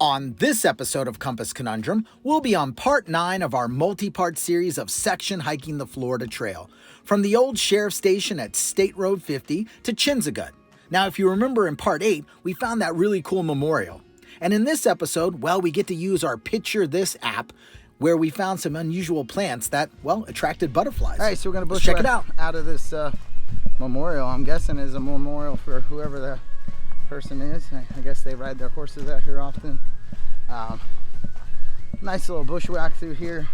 On this episode of Compass Conundrum, we'll be on part 9 of our multi-part series of section hiking the Florida Trail, from the old sheriff station at State Road 50 to Chinsegut. Now, if you remember in part 8, we found that really cool memorial. And in this episode, well, we get to use our Picture This app, where we found some unusual plants that, well, attracted butterflies. All right, so we're going to check it out. Out of this memorial. I'm guessing is a memorial for whoever the person is. I guess they ride their horses out here often. Nice little bushwhack through here.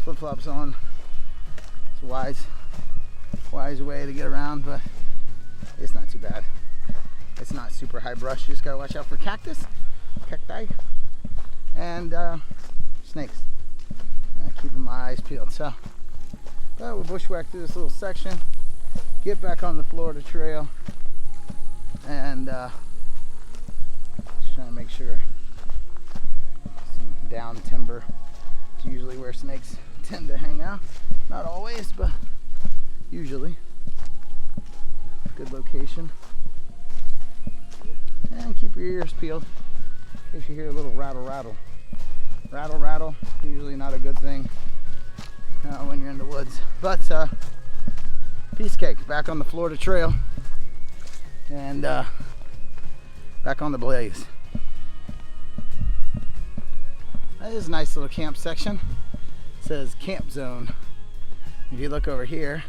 Flip-flops on. It's a wise way to get around, but it's not too bad. It's not super high brush. You just gotta watch out for cacti, and snakes. Keeping my eyes peeled. So, but we'll bushwhack through this little section, get back on the Florida Trail, and just trying to make sure some down timber is usually where snakes tend to hang out. Not always, but usually. Good location. And keep your ears peeled in case you hear a little rattle rattle. Rattle rattle, usually not a good thing when you're in the woods. But piece cake, back on the Florida Trail and back on the blaze. That is a nice little camp section. It says camp zone. If you look over here,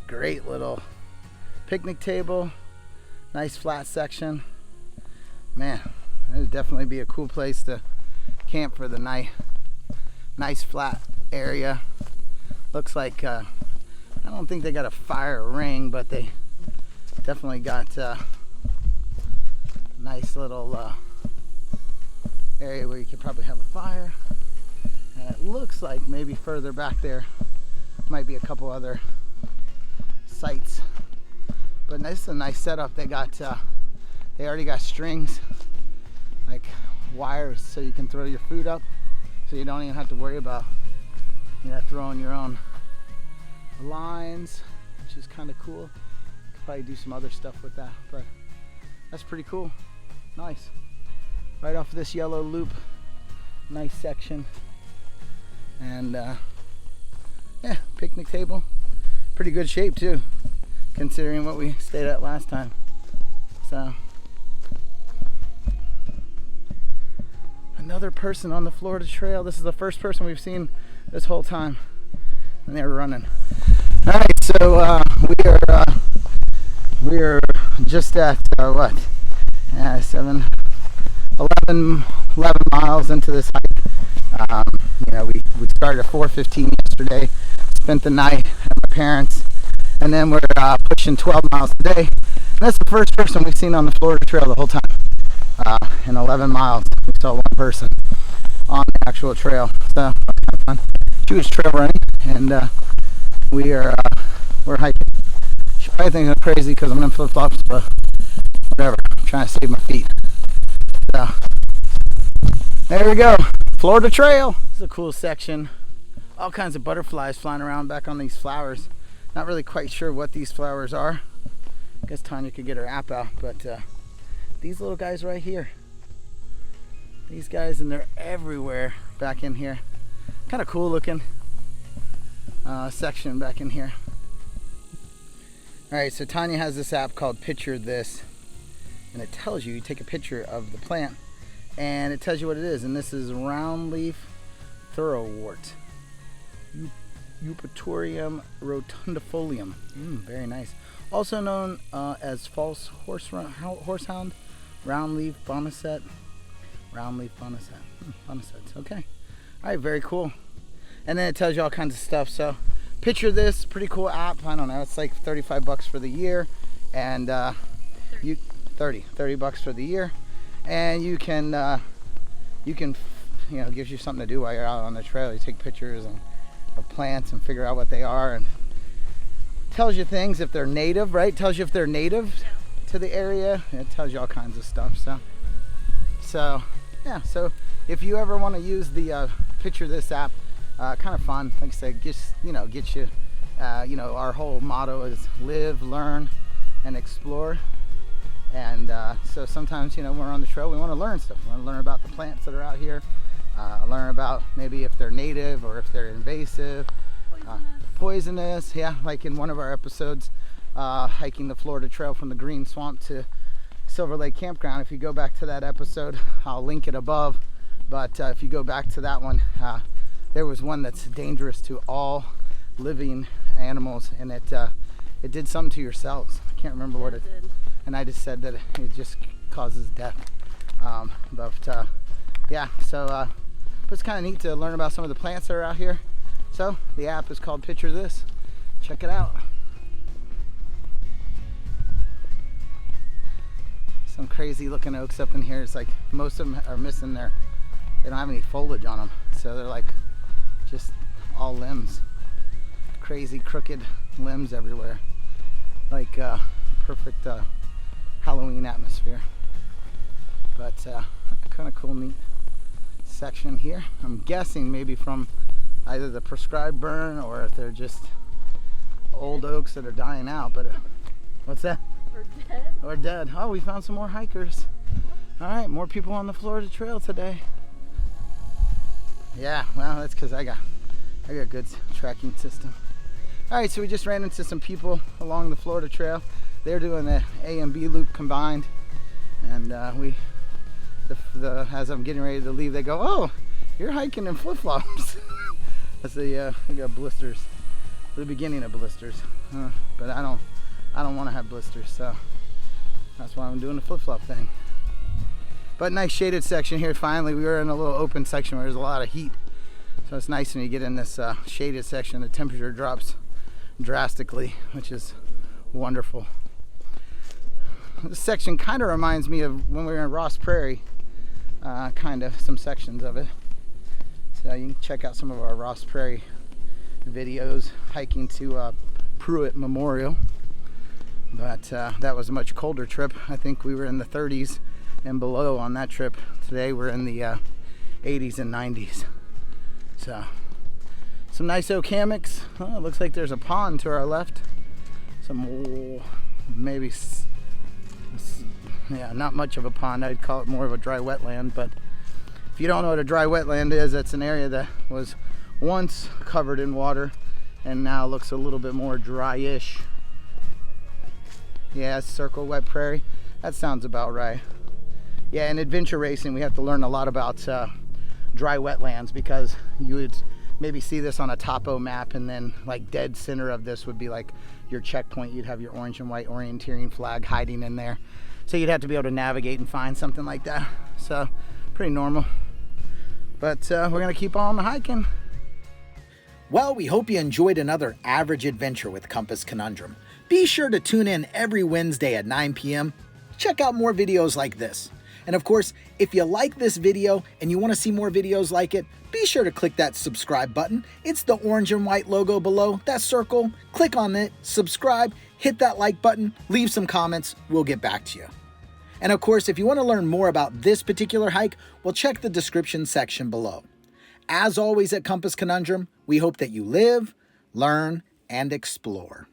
great little picnic table, nice flat section. Man, that would definitely be a cool place to camp for the night. Nice flat area. Looks like I don't think they got a fire ring, but they definitely got a nice little area where you could probably have a fire. And it looks like maybe further back there might be a couple other sites. But this is a nice setup. They already got strings, like wires, so you can throw your food up, so you don't even have to worry about, throwing your own lines, which is kind of cool. Could probably do some other stuff with that, but that's pretty cool. Nice. Right off of this yellow loop, nice section, and yeah, picnic table, pretty good shape too, considering what we stayed at last time. So another person on the Florida Trail. This is the first person we've seen this whole time, and they're running. All right, so we are just at 11 miles into this hike. We started at 4:15 yesterday, spent the night at my parents', and then we're pushing 12 miles today. And that's the first person we've seen on the Florida Trail the whole time. In 11 miles, we saw one person on the actual trail. So kind of fun. She was trail running, and we're hiking. She probably thinks I'm crazy because I'm in flip-flops, but whatever. I'm trying to save my feet. So there we go, Florida Trail. This is a cool section. All kinds of butterflies flying around back on these flowers. Not really quite sure what these flowers are. I guess Tanya could get her app out, but these little guys right here. These guys, and they're everywhere back in here. Kind of cool looking section back in here. All right, so Tanya has this app called Picture This, and it tells you take a picture of the plant, and it tells you what it is. And this is round leaf thoroughwort, Eupatorium rotundifolium. Very nice. Also known as false horsehound, roundleaf boneset. Bonesets. Okay. All right. Very cool. And then it tells you all kinds of stuff. So, Picture This. Pretty cool app. I don't know. It's like $35 for the year, and $30 for the year, and you can gives you something to do while you're out on the trail. You take pictures of plants and figure out what they are, and tells you things if they're native, right? Tells you if they're native to the area. It tells you all kinds of stuff. So yeah. So if you ever want to use the Picture This app, kind of fun. Like I said, just get you. Our whole motto is live, learn, and explore. And so sometimes, when we're on the trail, we want to learn stuff. We want to learn about the plants that are out here, learn about maybe if they're native or if they're invasive, poisonous. Yeah, like in one of our episodes, hiking the Florida Trail from the Greenswamp to Silver Lake Campground. If you go back to that episode, I'll link it above. But if you go back to that one, there was one that's dangerous to all living animals, and it did something to your cells. I can't remember what it did. And I just said that it just causes death. Yeah, so but it's kind of neat to learn about some of the plants that are out here. So the app is called Picture This. Check it out. Some crazy looking oaks up in here. It's like most of them are missing they don't have any foliage on them. So they're like just all limbs. Crazy crooked limbs everywhere. Like perfect Halloween atmosphere. But kind of cool, neat section here. I'm guessing maybe from either the prescribed burn or if they're just old oaks that are dying out. But what's that? Or dead. Or dead. Oh, we found some more hikers. All right, more people on the Florida Trail today. Yeah, well, that's because I got a good tracking system. All right, so we just ran into some people along the Florida Trail. They're doing the A and B loop combined, and as I'm getting ready to leave, they go, "Oh, you're hiking in flip-flops." That's I got blisters. The beginning of blisters, but I don't want to have blisters, so that's why I'm doing the flip-flop thing. But nice shaded section here. Finally, we were in a little open section where there's a lot of heat, so it's nice when you get in this shaded section. The temperature drops drastically, which is wonderful. This section kind of reminds me of when we were in Ross Prairie, kind of some sections of it. So you can check out some of our Ross Prairie videos hiking to Pruitt Memorial. But that was a much colder trip. I think we were in the 30s and below on that trip. Today we're in the 80s and 90s. So some nice oak hammocks. Oh, it looks like there's a pond to our left. Some maybe, yeah, not much of a pond. I'd call it more of a dry wetland. But if you don't know what a dry wetland is, that's an area that was once covered in water and now looks a little bit more dry-ish. Yeah, circle wet prairie. That sounds about right. Yeah, in adventure racing, we have to learn a lot about dry wetlands, because you would maybe see this on a topo map, and then like dead center of this would be like your checkpoint. You'd have your orange and white orienteering flag hiding in there. So you'd have to be able to navigate and find something like that. So pretty normal. But we're gonna keep on hiking. Well, we hope you enjoyed another average adventure with Compass Conundrum. Be sure to tune in every Wednesday at 9 p.m. Check out more videos like this. And of course, if you like this video and you want to see more videos like it, be sure to click that subscribe button. It's the orange and white logo below, that circle. Click on it, subscribe, hit that like button, leave some comments, we'll get back to you. And of course, if you want to learn more about this particular hike, well, check the description section below. As always at Compass Conundrum, we hope that you live, learn, and explore.